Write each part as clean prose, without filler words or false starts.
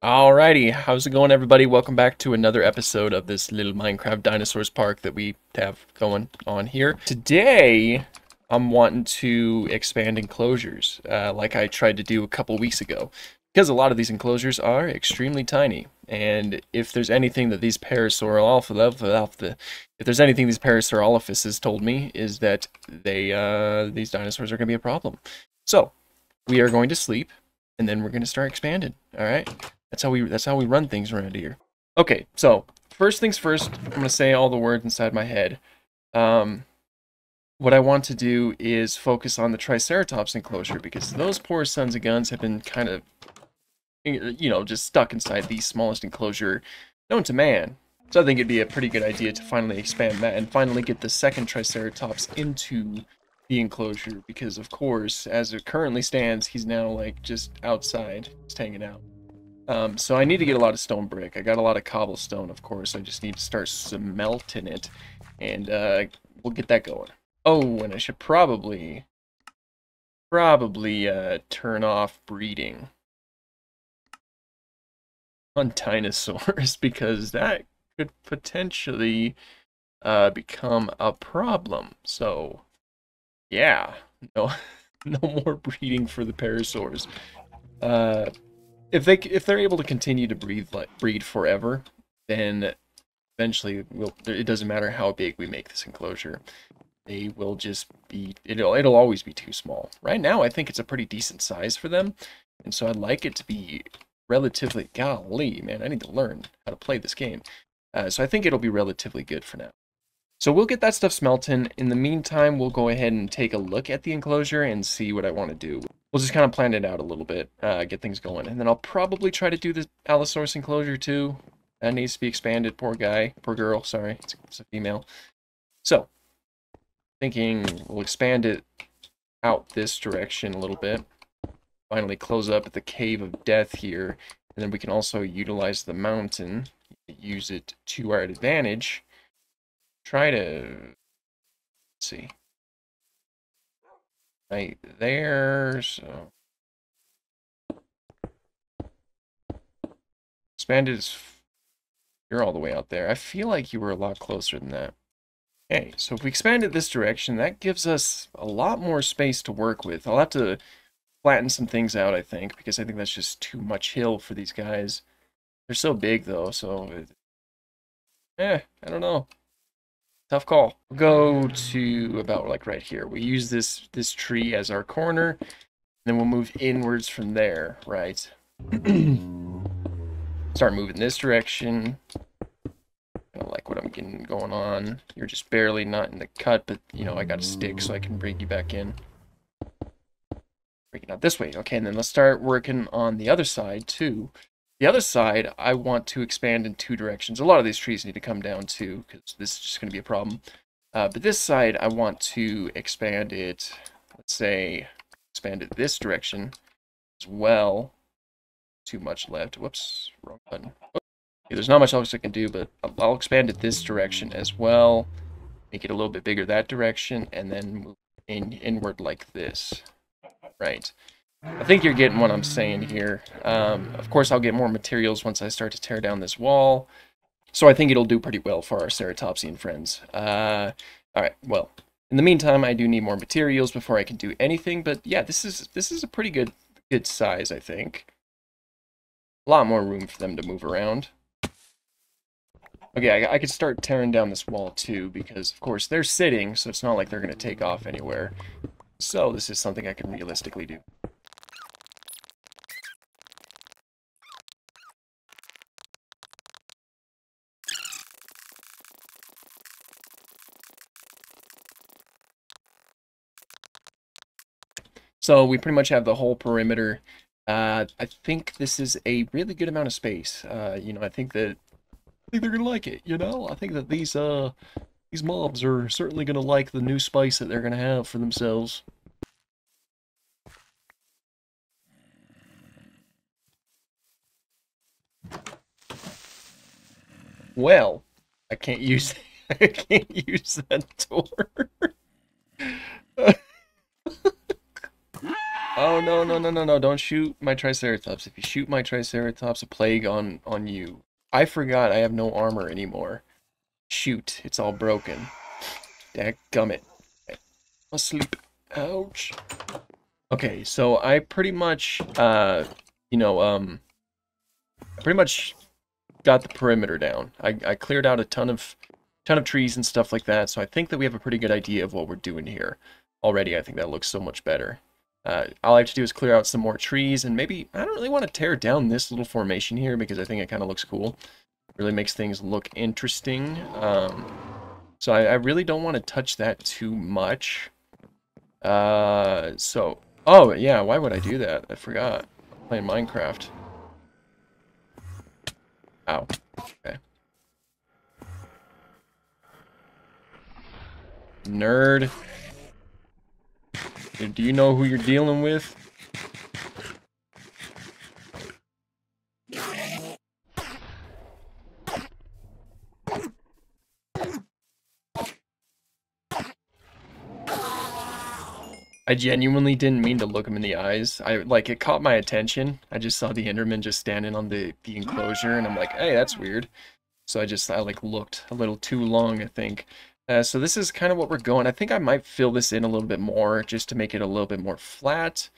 Alrighty, how's it going, everybody? Welcome back to another episode of this little Minecraft Dinosaurs park that we have going on here. Today, I'm wanting to expand enclosures, like I tried to do a couple weeks ago, because a lot of these enclosures are extremely tiny. And if there's anything that these Parasaurolophus told me, is that these dinosaurs are going to be a problem. So, we are going to sleep, and then we're going to start expanding. All right. That's how we run things around here. Okay, so first things first, I'm gonna say all the words inside my head. Um, what I want to do is focus on the Triceratops enclosure because those poor sons of guns have been kind of, just stuck inside the smallest enclosure known to man. So I think it'd be a pretty good idea to finally expand that and finally get the second Triceratops into the enclosure because, of course, as it currently stands, he's now like just outside, just hanging out. So I need to get a lot of stone brick. I got a lot of cobblestone, of course. I just need to start smelting it, and we'll get that going. Oh, and I should probably turn off breeding on dinosaurs because that could potentially become a problem. So yeah, no, no more breeding for the parasaurs. Uh, if they're able to continue to breed forever, then eventually it doesn't matter how big we make this enclosure. They will just be it'll always be too small. Right now I think it's a pretty decent size for them, and so I'd like it to be relatively golly, man, I need to learn how to play this game. So I think it'll be relatively good for now. So we'll get that stuff smelting. In the meantime, we'll go ahead and take a look at the enclosure and see what I want to do. We'll just kind of plan it out a little bit, get things going. And then I'll probably try to do the Allosaurus enclosure too. That needs to be expanded. Poor guy. Poor girl, sorry. It's a female. So, thinking we'll expand it out this direction a little bit. Finally close up at the Cave of Death here. And then we can also utilize the mountain, use it to our advantage. Try to, let's see, right there, so expanded is, you're all the way out there. I feel like you were a lot closer than that. Okay, so if we expanded this direction, that gives us a lot more space to work with. I'll have to flatten some things out, I think, because I think that's just too much hill for these guys. They're so big, though, so, I don't know. Tough call. We'll go to about like right here. We use this tree as our corner, and then we'll move inwards from there, right? Start moving this direction. I don't like what I'm getting going on. You're just barely not in the cut, but I got a stick so I can bring you back in. Break it out this way. Okay, and then let's start working on the other side too. The other side, I want to expand in two directions. A lot of these trees need to come down too, because this is just going to be a problem. But this side, I want to expand it, let's say, expand it this direction as well. Too much left. Whoops, wrong button. Okay, there's not much else I can do, but I'll expand it this direction as well. Make it a little bit bigger that direction, and then move inward like this. Right. I think you're getting what I'm saying here. Of course, I'll get more materials once I start to tear down this wall. So I think it'll do pretty well for our ceratopsian friends. Alright, well, in the meantime, I do need more materials before I can do anything. But yeah, this is a pretty good size, I think. A lot more room for them to move around. Okay, I could start tearing down this wall too, because of course they're sitting, so it's not like they're going to take off anywhere. So this is something I can realistically do. So we pretty much have the whole perimeter. I think this is a really good amount of space. I think they're gonna like it. I think that these mobs are certainly gonna like the new spice that they're gonna have for themselves. Well, I can't use I can't use that door. Oh no, don't shoot my Triceratops. If you shoot my Triceratops, a plague on you. I forgot I have no armor anymore. Shoot, it's all broken. Dadgummit. I'll sleep. Ouch. Okay, so I pretty much, you know, pretty much got the perimeter down. I cleared out a ton of trees and stuff like that, so I think that we have a pretty good idea of what we're doing here. Already, I think that looks so much better. All I have to do is clear out some more trees, and maybe, I don't really want to tear down this little formation here, because I think it kind of looks cool. It really makes things look interesting. So I really don't want to touch that too much. Oh yeah, why would I do that? I forgot. I'm playing Minecraft. Ow. Okay. Nerd. Do you know who you're dealing with? I genuinely didn't mean to look him in the eyes. It caught my attention. I just saw the Enderman just standing on the enclosure, and I'm like, hey, that's weird. So I looked a little too long, I think. So this is kind of what we're going. I think I might fill this in a little bit more just to make it a little bit more flat.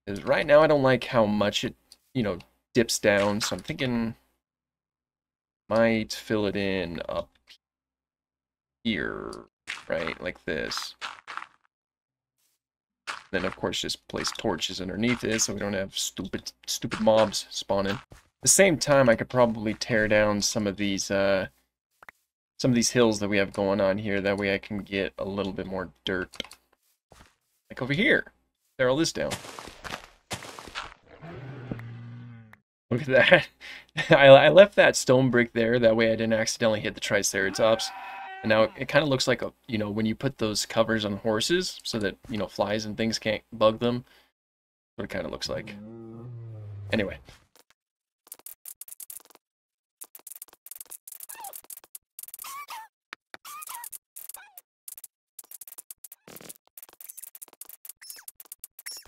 Because right now I don't like how much it, dips down. So I'm thinking might fill it in up here, right? Like this. Then of course just place torches underneath it so we don't have stupid mobs spawning. At the same time, I could probably tear down some of these hills that we have going on here. That way I can get a little bit more dirt. Like over here. Tear all this down. Look at that. I left that stone brick there. That way I didn't accidentally hit the Triceratops. And now it kind of looks like, when you put those covers on horses so that, flies and things can't bug them. What it kind of looks like. Anyway.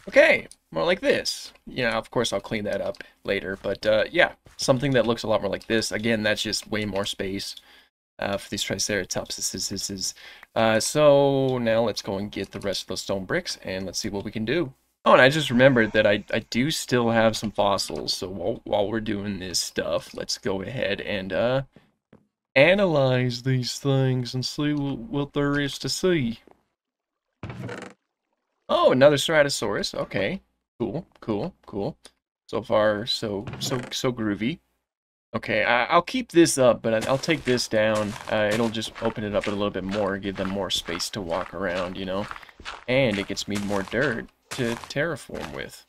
Okay, more like this. Yeah, of course I'll clean that up later. But yeah, something that looks a lot more like this. Again, that's just way more space. For these Triceratops. So now let's go and get the rest of those stone bricks and let's see what we can do. Oh, and I just remembered that I do still have some fossils. So while we're doing this stuff, let's go ahead and analyze these things and see what there is to see. Oh, another Ceratosaurus. Okay, cool. So far, so groovy. Okay, I'll keep this up, but I'll take this down. It'll just open it up a little bit more, give them more space to walk around, And it gets me more dirt to terraform with.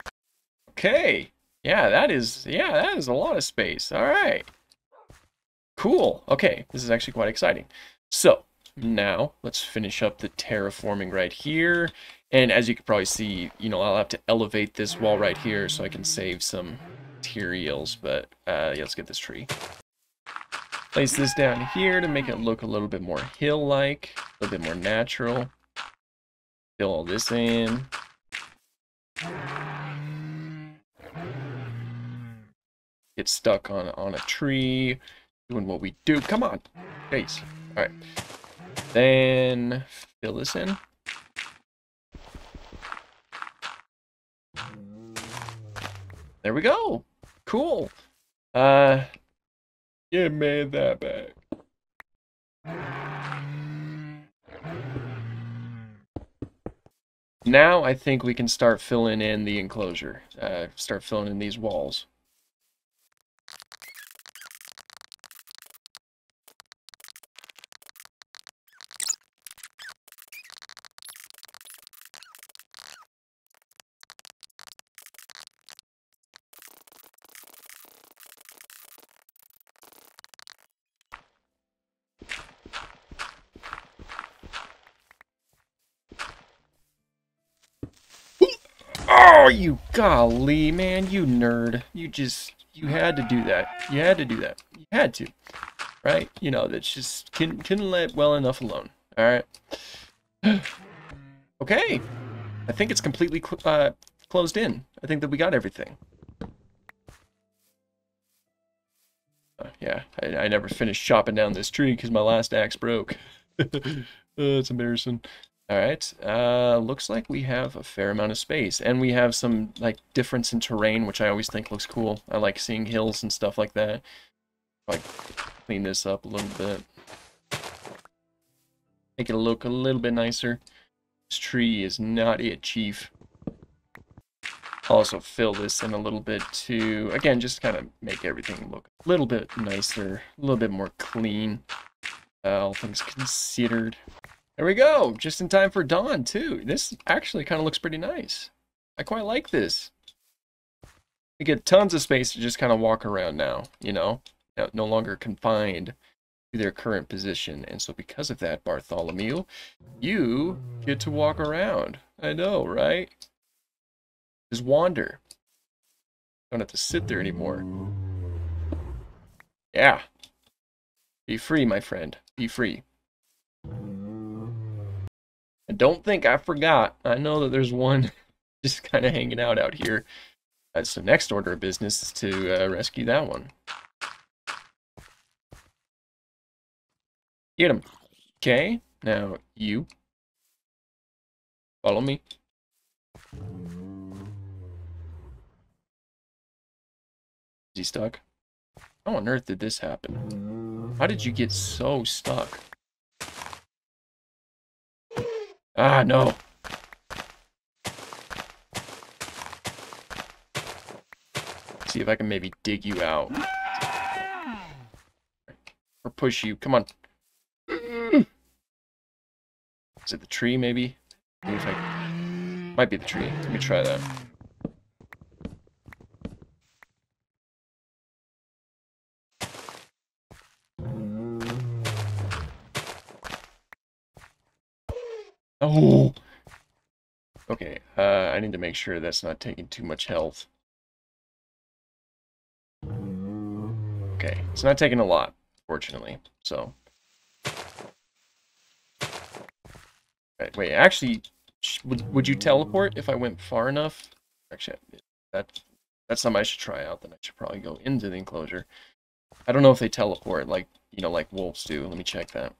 Okay, yeah, that is a lot of space. All right, cool. Okay, this is actually quite exciting. So now let's finish up the terraforming right here. And as you can probably see, I'll have to elevate this wall right here so I can save some materials, but yeah, let's get this tree. Place this down here to make it look a little bit more hill-like, a little bit more natural. Fill all this in. Get stuck on a tree, doing what we do. Come on, jeez. All right. Then fill this in. There we go. Cool. Give me that back. Now I think we can start filling in the enclosure. Start filling in these walls. Oh, you golly, man, you nerd. You had to do that. You had to do that. You had to. Right? That's just couldn't let well enough alone. Alright. Okay. I think it's completely closed in. I think that we got everything. Yeah, I never finished chopping down this tree because my last axe broke. It's embarrassing. Alright, looks like we have a fair amount of space. And we have some, like, difference in terrain, which I always think looks cool. I like seeing hills and stuff like that. Like, clean this up a little bit. Make it look a little bit nicer. This tree is not it, chief. Also fill this in a little bit to, again, just kind of make everything look a little bit nicer, a little bit more clean, all things considered. There we go, just in time for dawn, too. This actually kind of looks pretty nice. I quite like this. You get tons of space to just kind of walk around now, you know? No longer confined to their current position. And so because of that, Bartholomew, you get to walk around. I know, right? Just wander. Don't have to sit there anymore. Yeah. Be free, my friend. Be free. And don't think I forgot. I know that there's one just kind of hanging out here. So next order of business is to rescue that one. Get him. Okay. Now you. Follow me. Is he stuck? How on earth did this happen? How did you get so stuck? Ah, no. See if I can maybe dig you out. Or push you. Come on. Is it the tree, maybe? Maybe if I... Might be the tree. Let me try that. Oh! Okay, I need to make sure that's not taking too much health. Okay, it's not taking a lot, fortunately, so... Wait, actually, would you teleport if I went far enough? Actually, that's something I should try out. Then I should probably go into the enclosure. I don't know if they teleport like, you know, like wolves do. Let me check that.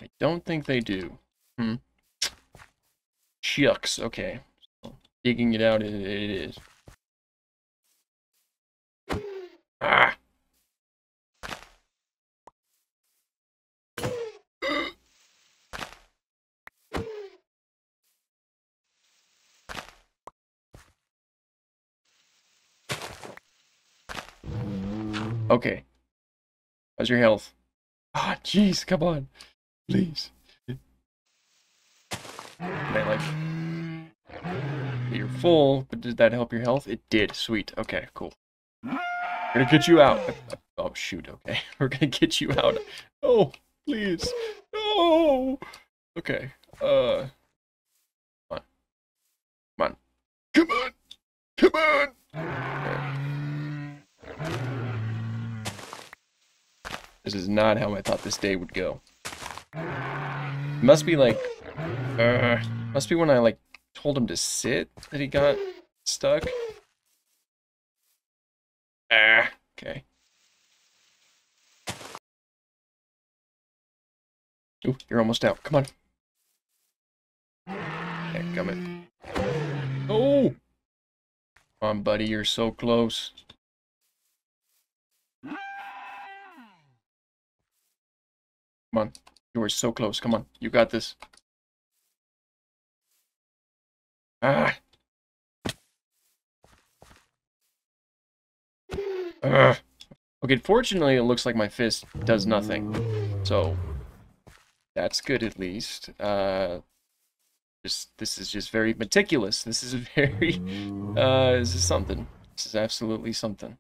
I don't think they do. Shucks, okay. So, digging it out, it is. Ah! Okay. How's your health? Ah, jeez, come on. Please. I like... You're full, but did that help your health? It did. Sweet. Okay, cool. We're gonna get you out. Oh, shoot, okay. We're gonna get you out. Oh, please. No! Okay, come on. Come on. Come on! Come on! This is not how I thought this day would go. It must be like... must be when I, like, told him to sit that he got stuck. Ah, okay. Ooh, you're almost out. Come on. Okay, come in. Oh! Come on, buddy, you're so close. Come on. You are so close. Come on. You got this. Ah! Okay, fortunately, it looks like my fist does nothing. So, that's good at least. This is just very meticulous. This is very, this is something. This is absolutely something.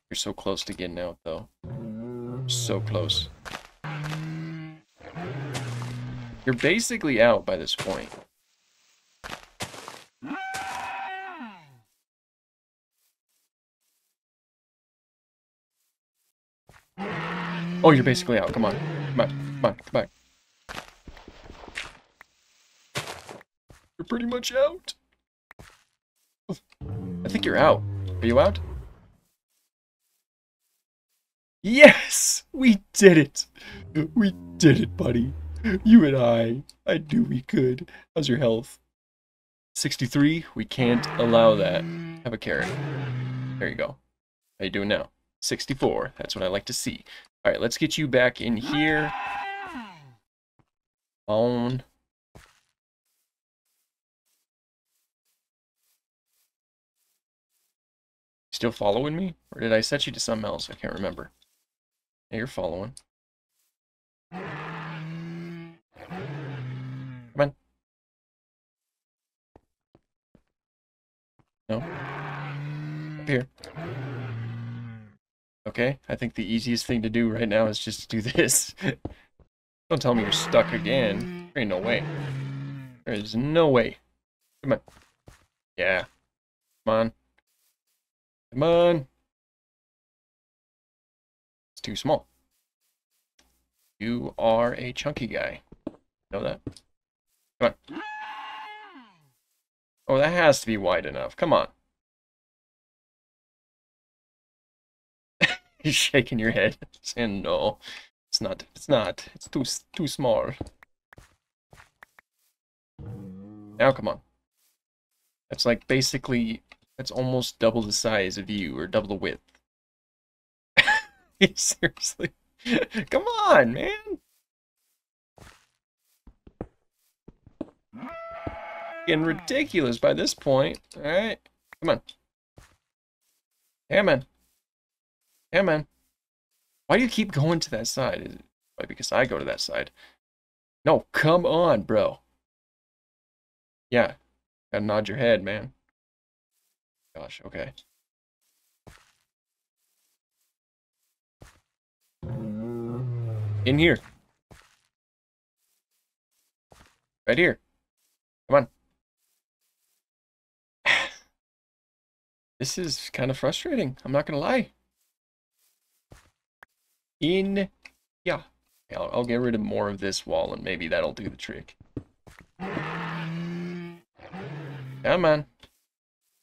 You're so close to getting out, though. So close. You're basically out by this point. Oh, you're basically out. Come on. Come on. Come on. Come back. You're pretty much out. I think you're out. Are you out? Yes! We did it! We did it, buddy. You and I knew we could. How's your health? 63? We can't allow that. Have a carrot. There you go. How you doing now? 64. That's what I like to see. Alright, let's get you back in here. On. Still following me? Or did I set you to something else? I can't remember. Yeah, you're following. Come on. No. Up here. Okay, I think the easiest thing to do right now is just do this. Don't tell me you're stuck again. There ain't no way. There is no way. Come on. Yeah. Come on. Come on. It's too small. You are a chunky guy. Know that? Come on. Oh, that has to be wide enough. Come on. You're shaking your head, saying no. It's not. It's not. It's too small. Now come on. That's like basically, that's almost double the size of you, or double the width. Seriously. Come on, man. Getting ridiculous by this point. Alright. Come on. Yeah, man. Yeah, man. Why do you keep going to that side? Is it why, because I go to that side? No, come on, bro. Yeah. Gotta nod your head, man. Gosh, okay. In here. Right here. Come on. This is kind of frustrating. I'm not gonna lie. In. Yeah. I'll get rid of more of this wall and maybe that'll do the trick. Come on.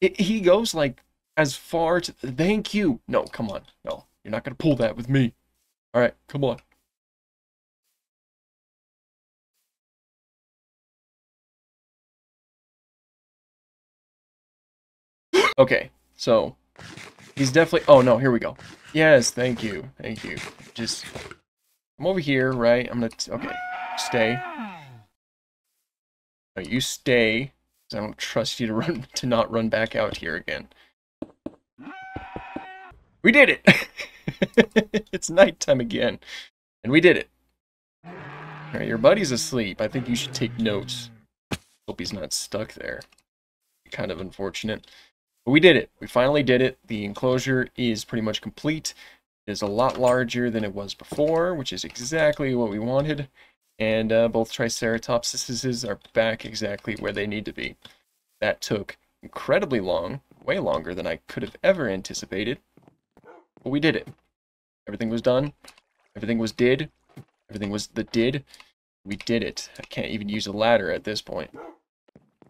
He goes like as far to. Thank you. No, come on. No, you're not gonna pull that with me. All right, come on. Okay, so he's definitely. Oh no, here we go. Yes, thank you, thank you. Just I'm over here, right? I'm gonna. Okay, stay. No, you stay. I don't trust you to run to not run back out here again. We did it! It's nighttime again. And we did it. Alright, your buddy's asleep. I think you should take notes. Hope he's not stuck there. Kind of unfortunate. But we did it. We finally did it. The enclosure is pretty much complete. It is a lot larger than it was before, which is exactly what we wanted. And both Triceratopses are back exactly where they need to be. That took incredibly long, way longer than I could have ever anticipated. But we did it. Everything was done. Everything was did. Everything was the did. We did it. I can't even use a ladder at this point. I'm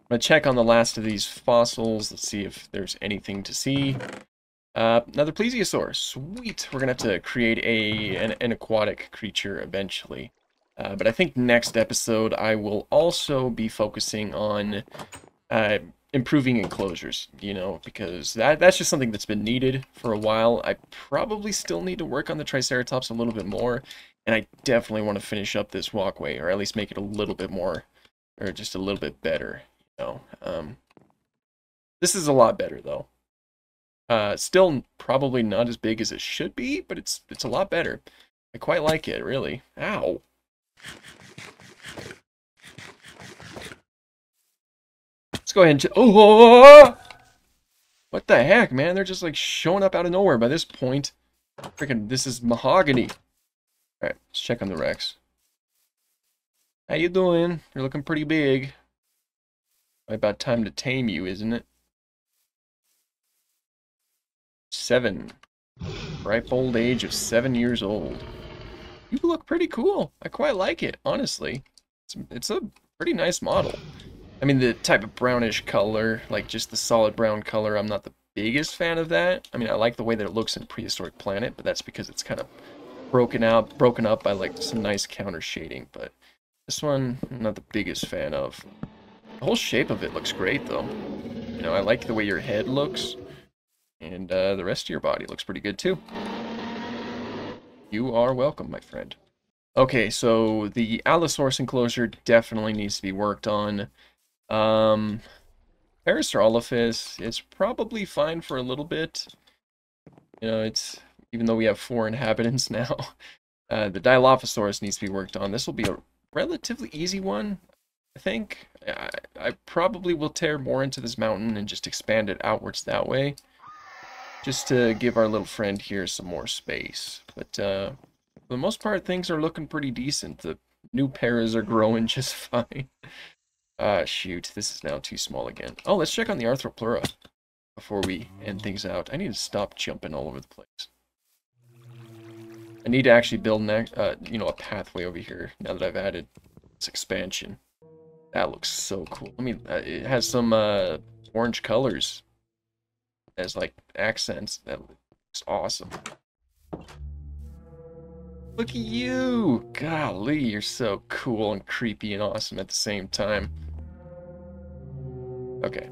going to check on the last of these fossils. Let's see if there's anything to see. Another plesiosaur. Sweet. We're going to have to create an aquatic creature eventually. But I think next episode I will also be focusing on improving enclosures, you know, because that's just something that's been needed for a while. I probably still need to work on the Triceratops a little bit more, and I definitely want to finish up this walkway, or at least make it a little bit more, or just a little bit better, you know. This is a lot better, though. Still probably not as big as it should be, but it's a lot better. I quite like it, really. Ow. Let's go ahead and... Oh! What the heck, man? They're just like showing up out of nowhere by this point. Freaking, this is mahogany. Alright, let's check on the Rex. How you doing? You're looking pretty big. About time to tame you, isn't it? 7. Ripe old age of 7 years old. You look pretty cool. I quite like it, honestly. It's a pretty nice model. I mean, the type of brownish color, like just the solid brown color, I'm not the biggest fan of that. I mean, I like the way that it looks in Prehistoric Planet, but that's because it's kind of broken up by like some nice counter shading. But this one, I'm not the biggest fan of. The whole shape of it looks great, though. You know, I like the way your head looks, and the rest of your body looks pretty good, too. You are welcome, my friend. Okay, so the Allosaurus enclosure definitely needs to be worked on. Um, Parasaurolophus is probably fine for a little bit. You know, it's even though we have 4 inhabitants now. The Dilophosaurus needs to be worked on. This will be a relatively easy one, I think. I probably will tear more into this mountain and just expand it outwards that way. Just to give our little friend here some more space. But for the most part, things are looking pretty decent. The new paras are growing just fine. Shoot, this is now too small again. Oh, let's check on the Arthropleura before we end things out. I need to stop jumping all over the place. I need to actually build you know, a pathway over here now that I've added this expansion. That looks so cool. I mean, it has some orange colors as like accents. That looks awesome. Look at you! Golly, you're so cool and creepy and awesome at the same time. Okay.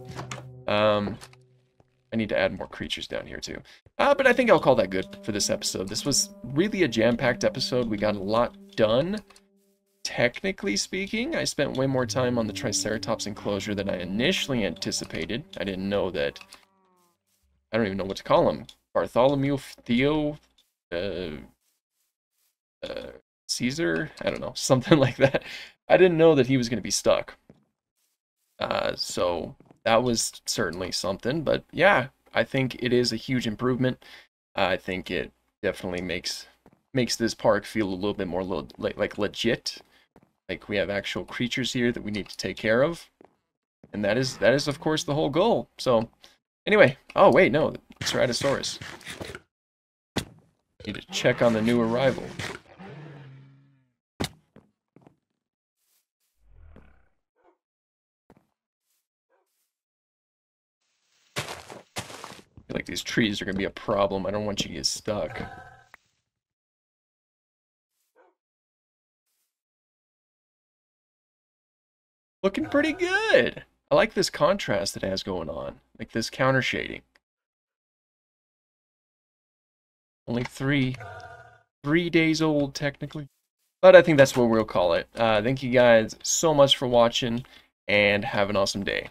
I need to add more creatures down here too. But I think I'll call that good for this episode. This was really a jam-packed episode. We got a lot done. Technically speaking, I spent way more time on the Triceratops enclosure than I initially anticipated. I didn't know that... I don't even know what to call him. Bartholomew, Theo, Caesar? I don't know. Something like that. I didn't know that he was going to be stuck. So that was certainly something. But yeah, I think it is a huge improvement. I think it definitely makes this park feel a little bit more like legit. Like we have actual creatures here that we need to take care of. And that is of course the whole goal. So anyway, oh wait, no, Ceratosaurus. Need to check on the new arrival. I feel like these trees are gonna be a problem. I don't want you to get stuck. Looking pretty good. I like this contrast that it has going on. Like this counter shading. Only 3 days old, technically. But I think that's what we'll call it. Thank you guys so much for watching, and have an awesome day.